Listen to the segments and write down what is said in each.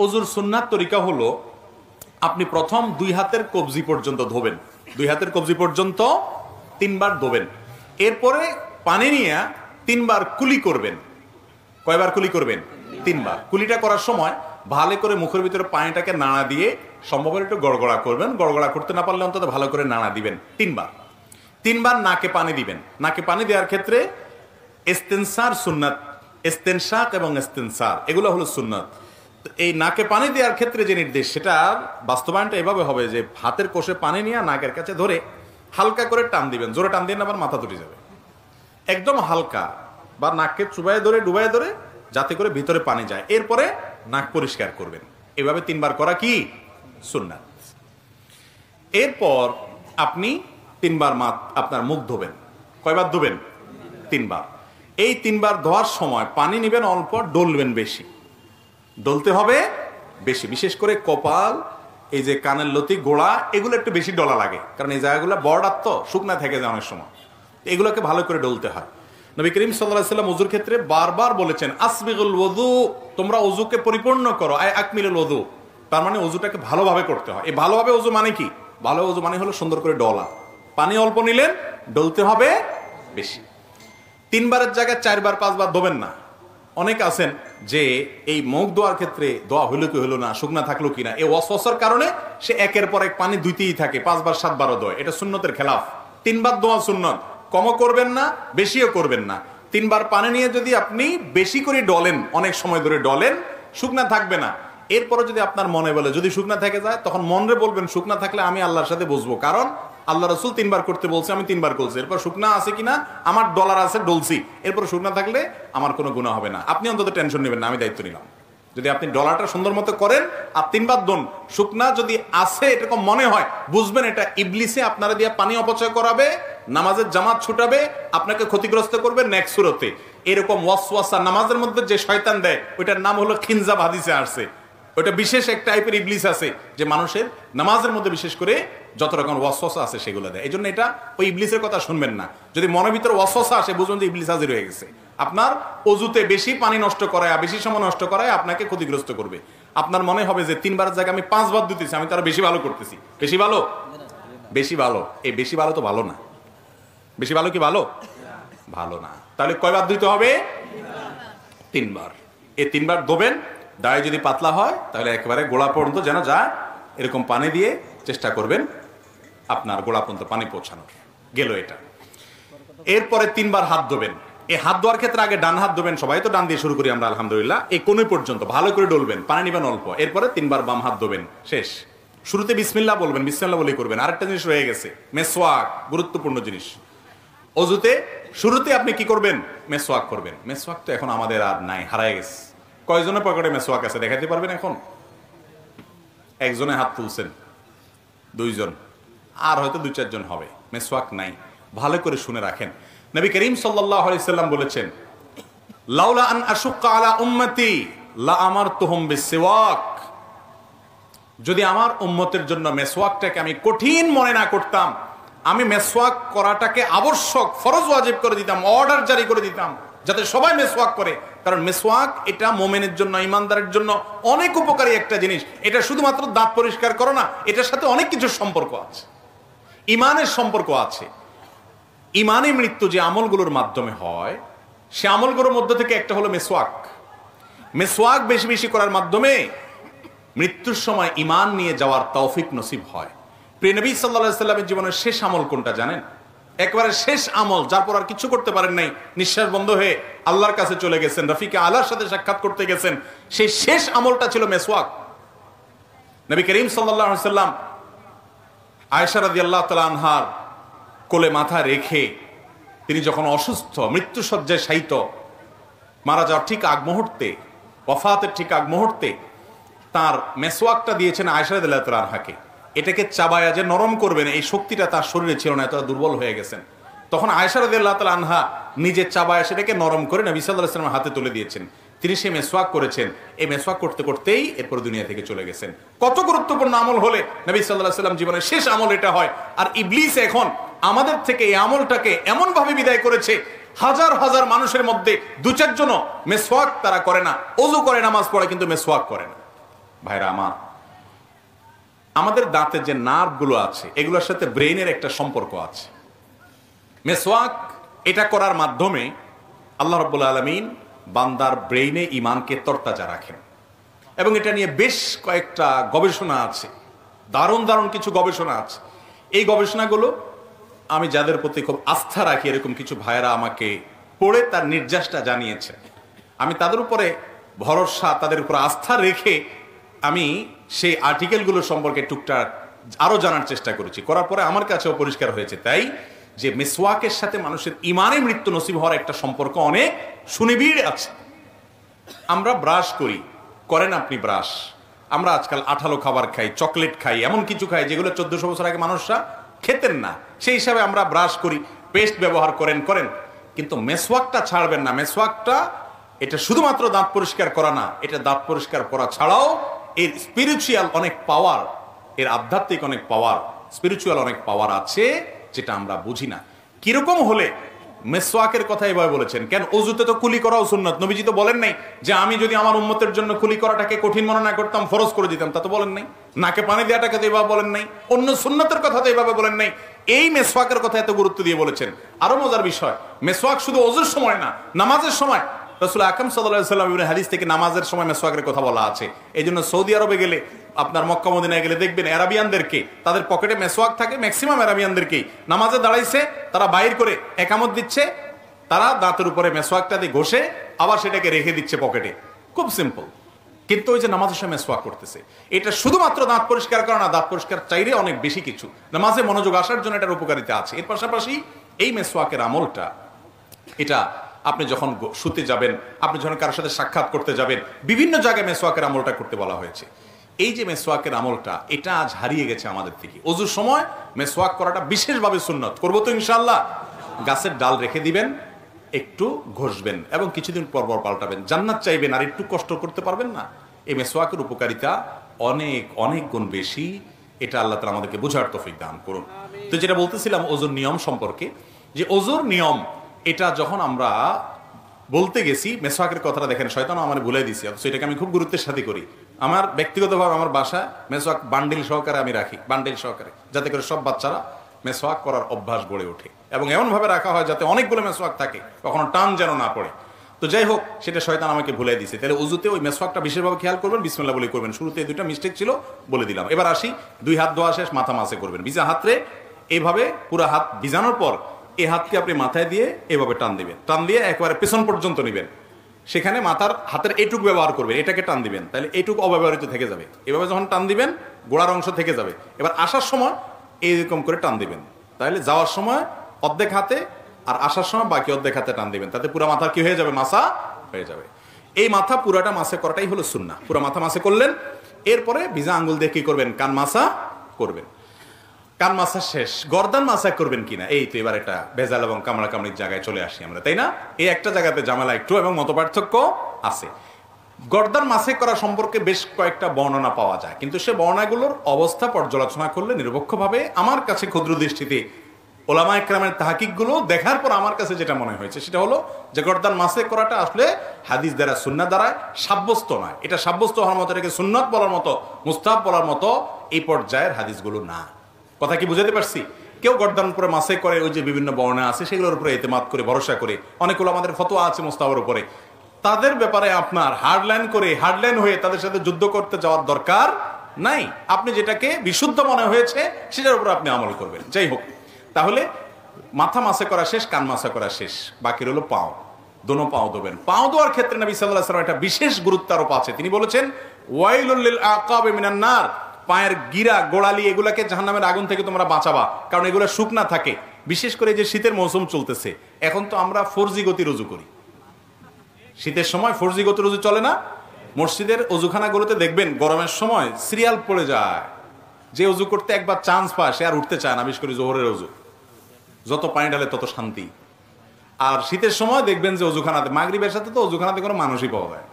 ওযুর সুন্নাত তরিকা হলো আপনি প্রথম দুই হাতের কবজি পর্যন্ত ধোবেন, দুই হাতের কবজি পর্যন্ত 3 বার ধোবেন। এরপরে পানি নিয়ে 3 বার কুলি করবেন। কয়বার কুলি করবেন? 3 বার। কুলিটা করার সময় ভালো করে মুখের ভিতরে পানিটাকে নাড়া দিয়ে সম্ভব হলে একটু গড়গড়া করবেন। গড়গড়া করতে না পারলে অন্তত ভালো করে নাড়া দিবেন 3 বার। 3 বার নাকে পানি দিবেন। নাকে পানি দেওয়ার ক্ষেত্রে ইস্তেনসার সুন্নাত, ইস্তেনশাক এবং ইস্তেনসার এগুলো হলো সুন্নাত। এই নাকে পানি দেওয়ার ক্ষেত্রে যে নির্দেশ, সেটা বাস্তবায়নটা এভাবে হবে যে হাতের কোষে পানি নিয়ে নাকের কাছে ধরে হালকা করে টান দিবেন। জোরে টান দিয়ে না আবার মাথা তুলে যাবে, একদম হালকা, বা নাককে চুবায় ধরে ডুবায় ধরে যাতে করে ভিতরে পানি যায়। এরপরে নাক পরিষ্কার করবেন। এভাবে 3 বার করা কি সুন্নাত। এরপর আপনি 3 বার আপনার মুখ ধোবেন। কয়বার ধোবেন? 3 বার। এই 3 বার ধোয়ার সময় পানি নেবেন অল্প, ডলবেন বেশি, ডলতে হবে বেশি। বিশেষ করে কপাল, এই যে কানের লতি, গোড়া, এগুলো একটু বেশি ডলা লাগে, কারণ এই জায়গাগুলো বর্ডার তো শুকনা থেকে যায় অনেক সময়, এগুলোকে ভালো করে ডলতে হয়। নবী করিম সাল্লাল্লাহু আলাইহি ওয়াসাল্লাম ওযুর ক্ষেত্রে বারবার বলেছেন, আসবিগুল ওযু, তোমরা ওযুকে পরিপূর্ণ করো, আই আকমিলুল ওযু। তার মানে ওযুটাকে ভালোভাবে করতে হয়। এই ভালোভাবে ওযু মানে কি? ভালো ওযু মানে হলো সুন্দর করে ডলা। পানি অল্প নিলেন, ডলতে হবে বেশি। 3 বারের জায়গায় 4 বার 5 বার ধোবেন না। অনেক আছেন যে এই মুখ ধোয়ার ক্ষেত্রে দোয়া হইলো কি হইলো না, শুকনা থাকলো কিনা, এই ওয়াসওয়াসার কারণে সে একের পর এক পানি ধুইতেই থাকে, 5 বার 7 বারও ধোয়। এটা সুন্নতের খেলাফ। 3 বার ধোয়া সুন্নত, কমও করবেন না, বেশিও করবেন না। 3 বার পানি নিয়ে যদি আপনি বেশি করে ডলেন, অনেক সময় ধরে ডলেন, শুকনা থাকবে না। এরপরে যদি আপনার মনে বলে, যদি শুকনা থেকে যায়, তখন মনরে বলবেন শুকনা থাকলে আমি আল্লাহর সাথে বসবো, কারণ আল্লাহ রাসূল 3 বার করতে বলছে, আমি 3 বার করছি। এরপর শুকনা আছে কিনা, আমার ডলার আছে, ডলছি, এরপর শুকনা থাকলে আমার কোনো গুনাহ হবে না। আপনি অন্তত টেনশন নেবেন না, আমি দায়িত্ব নিলাম। যদি আপনি ডলারটা সুন্দর মতো করেন আর 3 বার দোন, শুকনা যদি আছে এরকম মনে হয়, বুঝবেন এটা ইবলিসে আপনারা দিয়ে পানি অপচয় করাবে, নামাজের জামাত ছুটাবে, আপনাকে ক্ষতিগ্রস্ত করবে নেক্সট সুরতে। এরকম ওয়াসওয়াসা নামাজের মধ্যে যে শয়তান দেয়, ওইটার নাম হলো খিনজাব, হাদিসে আসছে। ওইটা বিশেষ এক টাইপের ইবলিস আছে যে মানুষের নামাজের মধ্যে বিশেষ করে যত রকম ওয়াসওয়াসা আছে সেগুলো দেয়। এই জন্য এটা ওই ইবলিসের কথা শুনবেন না। যদি মনের ভিতরে ওয়াসওয়াসা আসে, বুঝবেন যে ইবলিস হাজির হয়ে গেছে। আপনার ওযুতে বেশি পানি নষ্ট করায়, বেশি সময় নষ্ট করায় আপনাকে ক্ষতিগ্রস্ত করবে। আপনার মনে হবে যে 3 বারের জায়গায় আমি 5 বার দিতেছি, আমি তারা বেশি ভালো করতেছি। বেশি ভালো, বেশি ভালো। এই বেশি ভালো তো ভালো না। বেশি ভালো কি ভালো? ভালো না। তাহলে কয়বার দিতে হবে? 3 বার। এই 3 বার ধোবেন। দাড়ি যদি পাতলা হয় তাহলে একেবারে গোড়া পর্যন্ত যেন যায়, এরকম পানি দিয়ে চেষ্টা করবেন আপনার গোড়া পর্যন্ত পানি পৌঁছানোর। গেল এটা। এরপরে 3 বার হাত ধোবেন। এই হাত ধোয়ার ক্ষেত্রে আগে ডান হাত ধোবেন, সবাই তো ডান দিয়ে শুরু করি আমরা আলহামদুলিল্লাহ। এই কোণ পর্যন্ত ভালো করে ডলবেন, পানি নেবেন অল্প। এরপরে 3 বার বাম হাত ধোবেন, শেষ। শুরুতে বিসমিল্লাহ বলবেন, বিসমিল্লাহ বলেই করবেন। আরেকটা জিনিস রয়ে গেছে, মেসওয়াক, গুরুত্বপূর্ণ জিনিস। অজুতে শুরুতে আপনি কি করবেন? মেসওয়াক করবেন। মেসওয়াক তো এখন আমাদের আর নাই, হারায় গেছে। কয়জনের পকেটে মেসওয়াক আছে দেখাতে পারবেন এখন? একজনে হাত তুলছেন, 2 জন, আর হয়তো 2-4 জন হবে। মেসওয়াক নাই। ভালো করে শুনে রাখেন, নবী করিম সাল্লাল্লাহু আলাইহি সাল্লাম বলেছেন, লাউলা আন আশুক্কা আলা উম্মতি লা আমারতুহুম বিসওয়াক। যদি আমার উম্মতের জন্য মেসওয়াকটাকে আমি কঠিন মনে না করতাম, আমি মেসওয়াক করাটাকে আবশ্যক, ফরজ ওয়াজিব করে দিতাম, অর্ডার জারি করে দিতাম যাতে সবাই মেসওয়াক করে। কারণ মেসওয়াক এটা মুমিনের জন্য, ইমানদারের জন্য অনেক উপকারী একটা জিনিস। এটা শুধুমাত্র দাঁত পরিষ্কার করো না, এটার সাথে অনেক কিছু সম্পর্ক আছে, ইমানের সম্পর্ক আছে। ইমানি মৃত্যু যে আমলগুলোর মাধ্যমে হয়, সে আমলগুলোর মধ্যে থেকে একটা হলো মেসওয়াক। মেসওয়াক বেশি বেশি করার মাধ্যমে মৃত্যুর সময় ইমান নিয়ে যাওয়ার তৌফিক নসিব হয়। প্রিয় নবী সাল্লাল্লাহু আলাইহি সাল্লামের জীবনের শেষ আমল কোনটা জানেন? একবারে শেষ আমল, যার পর আর কিছু করতে পারেন নাই, নিঃশ্বাস বন্ধ হয়ে আল্লাহর কাছে চলে গেছেন, রফিকে আলার সাথে সাক্ষাৎ করতে গেছেন, সেই শেষ আমলটা ছিল মেসওয়াক। নবী করিম সাল্লাল্লাহু আলাইহি সাল্লাম আয়েশা রাদিয়াল্লাহু তাআলা আনহার কোলে মাথা রেখে তিনি যখন অসুস্থ, মৃত্যুশয্যায় শায়িত, মারা যাওয়ার ঠিক আগ মুহূর্তে, ওয়াফাতের ঠিক আগ মুহূর্তে তার মেসওয়াকটা দিয়েছেন আয়েশা রাদিয়াল্লাহু তাআলা আনহাকে। এটাকে চাবায়া যে নরম করবেন, এই শক্তিটা তার শরীরে ছিল না, এত দুর্বল হয়ে গেছেন। তখন আয়েশা রাদিয়াল্লাহু তাআলা আনহা নিজে চাবায়া সেটাকে নরম করে নবী সাল্লাল্লাহু আলাইহি ওয়াসাল্লামের হাতে তুলে দিয়েছেন। তিনি সেই মেসওয়াক করেছেন। এই মেসওয়াক করতে করতেই এরপর দুনিয়া থেকে চলে গেছেন। কত গুরুত্বপূর্ণ আমল হলে নবী সাল্লাল্লাহু আলাইহি ওয়াসাল্লাম জীবনের শেষ আমল এটা হয়। আর ইবলিস এখন আমাদের থেকে এই আমলটাকে এমন ভাবে বিদায় করেছে, হাজার হাজার মানুষের মধ্যে 2-4 জন মেসওয়াক তারা করে না, ওযু করে নামাজ পড়ে কিন্তু মেসওয়াক করে না। ভাইরা আমার, আমাদের দাঁতে যে নার্ভগুলো আছে এগুলোর সাথে ব্রেইনের একটা সম্পর্ক আছে। মেসওয়াক এটা করার মাধ্যমে আল্লাহ রাব্বুল আলামিন বান্দার ব্রেইনে ঈমানকে তরতাজা রাখেন, এবং এটা নিয়ে বেশ কয়েকটা গবেষণা আছে, দারুণ দারুণ কিছু গবেষণা আছে। এই গবেষণাগুলো আমি যাদের প্রতি খুব আস্থা রাখি, এরকম কিছু ভাইয়েরা আমাকে পড়ে তার নির্যাসটা জানিয়েছেন। আমি তাদের উপরে ভরসা, তাদের উপর আস্থা রেখে আমি সেই আর্টিকেলগুলো সম্পর্কে টুকটাক আরো জানার চেষ্টা করেছি, করার পরে আমার কাছেও পরিষ্কার হয়েছে তাই যে মিসওয়াকের সাথে মানুষের ইমানে মৃত্যু নসিব হওয়ার একটা সম্পর্ক অনেক সুনিবিড় আছে। আমরা ব্রাশ করি, করেন আপনি ব্রাশ? আমরা আজকাল আঠালো খাবার খাই, চকলেট খাই, এমন কিছু খাই যেগুলো 1400 বছর আগে মানুষরা খেতেন না, সেই হিসাবে আমরা ব্রাশ করি, পেস্ট ব্যবহার করেন, কিন্তু মেসওয়াকটা ছাড়বেন না। মেসওয়াকটা এটা শুধুমাত্র দাঁত পরিষ্কার করা না, এটা দাঁত পরিষ্কার করা ছাড়াও এর স্পিরিচুয়াল অনেক পাওয়ার, এর আধ্যাত্মিক অনেক পাওয়ার, স্পিরিচুয়াল অনেক পাওয়ার আছে যেটা আমরা বুঝি না। কিরকম হলে মেসওয়াকের কথা এভাবে বলেছেন? কেন ওযুতে তো কুলি করাও সুন্নাত, নবীজি তো বলেন নাই যে আমি যদি আমার উম্মতের জন্য কুলি করাটাকে কঠিন মনে না করতাম ফরজ করে দিতাম, তা তো বলেন নাই। নাকে পানি দেওয়াটাকে তো এভাবে বলেন নাই, অন্য সুন্নাতের কথা তো এভাবে বলেন নাই, এই মেসওয়াকের কথা এত গুরুত্ব দিয়ে বলেছেন। আরো মজার বিষয়, মেসওয়াক শুধু ওযুর সময় না, নামাজের সময় রাসূল আকরাম সাল্লাল্লাহু আলাইহি ওয়াসাল্লাম ইবনে হাদিস থেকে নামাজের সময় মেসওয়াকের কথা বলা আছে। এই জন্য সৌদি আরবে গেলে, আপনার মক্কা মদিনায় গেলে দেখবেন আরাবিয়ানদেরকে তাদের পকেটে মেসওয়াক থাকে, ম্যাক্সিমাম আরাবিয়ানদেরকেই। নামাজে দাঁড়াইছে, তারা বাইর করে একামত দিচ্ছে, তারা দাঁতের উপরে মেসওয়াকটা দিয়ে ঘষে আবার সেটাকে রেখে দিচ্ছে পকেটে, খুব সিম্পল। কিন্তু ওই যে নামাজের সময় মেসওয়াক করতেছে, এটা শুধুমাত্র দাঁত পরিষ্কার করা না, দাঁত পরিষ্কার চাইলে অনেক বেশি কিছু, নামাজে মনোযোগ আসার জন্য এটার উপকারিতা আছে। এর পাশাপাশি এই মেসওয়াকের আমলটা, এটা আপনি যখন শুতে যাবেন, আপনি যখন কারোর সাথে সাক্ষাৎ করতে যাবেন, বিভিন্ন জায়গায় মেসওয়াকের আমলটা করতে বলা হয়েছে। এই যে মেসওয়াকের আমলটা, এটা আজ হারিয়ে গেছে আমাদের থেকে। ওযুর সময় মেসওয়াক করাটা বিশেষভাবে সুন্নত, করবো তো ইনশাআল্লাহ। গাছের ডাল রেখে দিবেন, একটু ঘষবেন এবং কিছুদিন পর পর পাল্টাবেন, জান্নাত চাইবেন, আর একটু কষ্ট করতে পারবেন না। এই মেসওয়াকের উপকারিতা অনেক অনেক গুণ বেশি, এটা আল্লাহ তাআলা আমাদেরকে বোঝার তৌফিক দান করুন। তো যেটা বলতেছিলাম ওযুর নিয়ম সম্পর্কে, যে ওযুর নিয়ম এটা যখন আমরা বলতে গেছি, মেসওয়াকের কথাটা দেখেন শয়তান আমার ভুলাই দিছি, অথচ এটাকে আমি খুব গুরুত্বের সাথে করি। আমার ব্যক্তিগতভাবে আমার বাসায় মেসওয়াক বান্ডিল সহকারে আমি রাখি, বান্ডিল সহকারে, যাতে করে সব বাচ্চারা মেসওয়াক করার অভ্যাস গড়ে ওঠে, এবং এমন ভাবে রাখা হয় যাতে অনেকগুলো মেসওয়াক থাকে, কখনো টান যেন না পড়ে। তো যাই হোক, সেটা শয়তান আমাকে ভুলাই দিছে। তাহলে উযুতে ওই মেসওয়াকটা বিশেষভাবে খেয়াল করবেন, বিসমিল্লাহ বলে করবেন। শুরুতে দুইটা মিস্টেক ছিল, বলে দিলাম। এবার আসি, 2 হাত ধোয়া শেষ, মাথা মাসে করবেন ভিজা হাতে। এইভাবে পুরো হাত ভিজানোর পর এই হাতকে আপনি মাথায় দিয়ে এভাবে টান দিবেন, টান দিয়ে একেবারে পেছন পর্যন্ত নেবেন, সেখানে মাথার হাতের এইটুক ব্যবহার করবেন, এটাকে টান দিবেন, তাহলে এইটুক অব্যবহৃত থেকে যাবে। এভাবে যখন টান দিবেন গোড়ার অংশ থেকে যাবে। এবার আসার সময় এইরকম করে টান দিবেন, তাহলে যাওয়ার সময় অর্ধেক হাতে আর আসার সময় বাকি অর্ধেক হাতে টান দিবেন, তাতে পুরো মাথা কি হয়ে যাবে? মাসা হয়ে যাবে। এই মাথা পুরাটা মাসে করাটাই হলো সুন্নাহ। পুরো মাথা মাসে করলেন, এরপরে ভিজা আঙ্গুল দিয়ে কি করবেন? কান মাসা করবেন। কান মাসা শেষ, গর্দান মাসা করবেন কিনা, এই তো এবার একটা ভেজাল এবং কামড়া কামড়ির জায়গায় চলে আসি আমরা, তাই না? এই একটা জায়গাতে ঝামেলা একটু এবং মতপার্থক্য আছে। গর্দান মাসে করা সম্পর্কে বেশ কয়েকটা বর্ণনা পাওয়া যায়, কিন্তু সে বর্ণনাগুলোর অবস্থা পর্যালোচনা করলে নিরপেক্ষভাবে আমার কাছে ক্ষুদ্র দৃষ্টিতে ওলামা ইকরামের তাহকিকগুলো দেখার পর আমার কাছে যেটা মনে হয়েছে সেটা হলো যে গর্দান মাসে করাটা আসলে হাদিস দ্বারা, সুন্নাহ দ্বারা সাব্যস্ত নয়। এটা সাব্যস্ত হওয়ার মতো, এটাকে সুন্নাত বলার মতো, মুস্তাহাব বলার মতো এই পর্যায়ের হাদিসগুলো না। কথা কি বুঝাতে পারছি? কেউ গর্দান উপরে মাসে করে, ওই যে বিভিন্ন বর্ণনা আছে সেগুলোর উপরে এতেমাদ করে, ভরসা করে, অনেকগুলো আমাদের ফতোয়া আছে মুস্তাহাবের উপরে, তাদের ব্যাপারে আপনার হার্ডলাইন হয়ে তাদের সাথে যুদ্ধ করতে যাওয়ার দরকার নাই। আপনি যেটাকে বিশুদ্ধ মনে হয়েছে সেটার উপর আপনি আমল করবেন। যাই হোক, তাহলে মাথা মাসে করা শেষ, কান মাসে করা শেষ, বাকি হলো পাও। দোনো পাও দেবেন। পাও দেওয়ার ক্ষেত্রে নবী সাল্লাল্লাহু আলাইহি ওয়াসাল্লাম একটা বিশেষ গুরুত্ব আরোপ আছে। তিনি বলেছেন, ওয়াইলুল লিল আকাবি মিনান নার, পায়ের গিরা, গোড়ালি, এগুলাকে জাহান্নামের আগুন থেকে তোমরা বাঁচাবা, কারণ এগুলো শুকনা থাকে। বিশেষ করে যে শীতের মৌসুম চলতেছে, এখন তো আমরা 4G গতি রুজু করি। শীতের সময় 4G গতি রুজু চলে না? মসজিদের অজুখানাগুলোতে দেখবেন গরমের সময় সিরিয়াল পড়ে যায়, যে অজু করতে একবার চান্স পায় সে আর উঠতে চায় না, বিশেষ করে জোহরের অজু, যত পানি ঢালে তত শান্তি। আর শীতের সময় দেখবেন যে অজুখানাতে, মাগরিবের সাথে তো অজুখানাতে কোনো মানুষই পাওয়া যায়,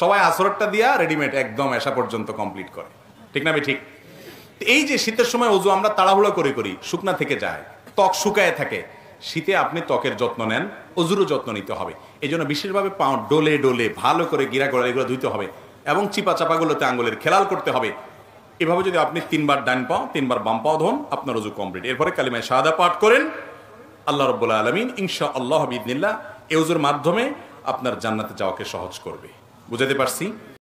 সবাই আসরটা দিয়া রেডিমেড একদম এসা পর্যন্ত কমপ্লিট করে, ঠিক না? ঠিক। এই যে শীতের সময় অজু আমরা তাড়াহুড়ো করি, শুকনা থেকে যায়, ত্বক শুকায় থাকে। শীতে আপনি ত্বকের যত্ন নেন, অজুরও যত্ন নিতে হবে। এই জন্য বিশেষভাবে পাও ডোলে ডোলে ভালো করে গিরা গোড়া এগুলো ধুইতে হবে। এবং চিপা চাপাগুলোতে আঙ্গুলের খেলাল করতে হবে। এভাবে যদি আপনি 3 বার ডান পাও 3 বার বাম পাও ধোন, আপনার ওযু কমপ্লিট। এরপরে কালিমায়ে শাহাদা পাঠ করেন। আল্লাহ রাব্বুল আলামিন ইনশাআল্লাহ বিইذনিল্লাহ এই ওযুর মাধ্যমে আপনার জান্নাতে যাওয়াকে সহজ করবে। বুঝাতে পারছি?